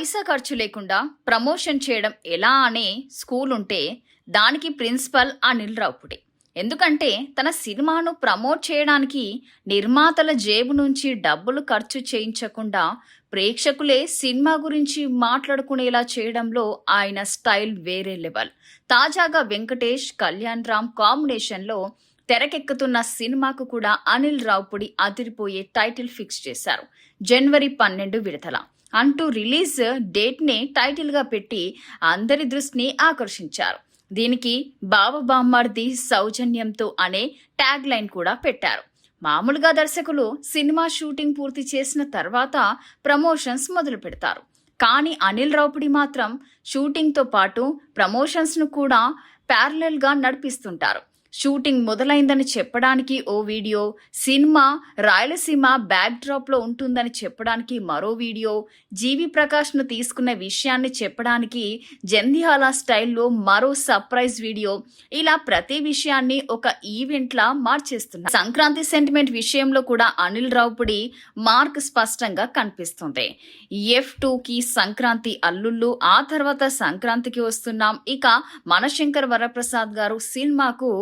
పైసా ఖర్చు లేకుండా ప్రమోషన్ చేయడం ఎలా అనే స్కూల్ ఉంటే దానికి ప్రిన్సిపల్ అనిల్ రావుపుడి. ఎందుకంటే తన సినిమాను ప్రమోట్ చేయడానికి నిర్మాతల జేబు నుంచి డబ్బులు ఖర్చు చేయించకుండా ప్రేక్షకులే సినిమా గురించి మాట్లాడుకునేలా చేయడంలో ఆయన స్టైల్ వేరే లెవెల్. తాజాగా వెంకటేష్ కళ్యాణ్ రామ్ కాంబినేషన్లో తెరకెక్కుతున్న సినిమాకు కూడా అనిల్ రావుపుడి అదిరిపోయే టైటిల్ ఫిక్స్ చేశారు. జనవరి 12 విడుదల అంటూ రిలీజ్ డేట్ని టైటిల్గా పెట్టి అందరి దృష్టిని ఆకర్షించారు. దీనికి బావబామ్మర్ది సౌజన్యంతో అనే ట్యాగ్ లైన్ కూడా పెట్టారు. మామూలుగా దర్శకులు సినిమా షూటింగ్ పూర్తి చేసిన తర్వాత ప్రమోషన్స్ మొదలు పెడతారు. కానీ అనిల్ రావుపుడి మాత్రం షూటింగ్తో పాటు ప్రమోషన్స్ను కూడా ప్యారలల్గా నడిపిస్తుంటారు. షూటింగ్ మొదలైందని చెప్పడానికి ఓ వీడియో, సినిమా రాయలసీమ బ్యాక్ డ్రాప్లో ఉంటుందని చెప్పడానికి మరో వీడియో, జీవి ప్రకాష్ను తీసుకున్న విషయాన్ని చెప్పడానికి జంధ్యాల స్టైల్లో మరో సర్ప్రైజ్ వీడియో, ఇలా ప్రతి విషయాన్ని ఒక ఈవెంట్లా మార్చేస్తున్నారు. సంక్రాంతి సెంటిమెంట్ విషయంలో కూడా అనిల్ రావుపుడి మార్క్ స్పష్టంగా కనిపిస్తుంది. F2కి సంక్రాంతి అల్లుళ్ళు, ఆ తర్వాత సంక్రాంతికి వస్తున్నాం, ఇక మనశంకర్ వరప్రసాద్ గారు సినిమాకు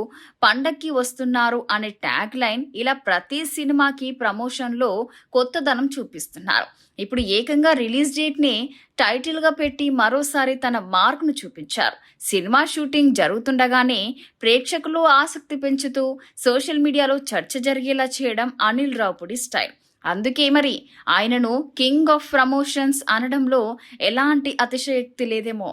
పండక్కి వస్తున్నారు అనే ట్యాగ్ లైన్, ఇలా ప్రతి సినిమాకి ప్రమోషన్లో కొత్తదనం చూపిస్తున్నారు. ఇప్పుడు ఏకంగా రిలీజ్ డేట్ని టైటిల్గా పెట్టి మరోసారి తన మార్క్ను చూపించారు. సినిమా షూటింగ్ జరుగుతుండగానే ప్రేక్షకులు ఆసక్తి పెంచుతూ సోషల్ మీడియాలో చర్చ జరిగేలా చేయడం అనిల్ రావుపుడి స్టైల్. అందుకే మరి ఆయనను కింగ్ ఆఫ్ ప్రమోషన్స్ అనడంలో ఎలాంటి అతిశయోక్తి లేదేమో.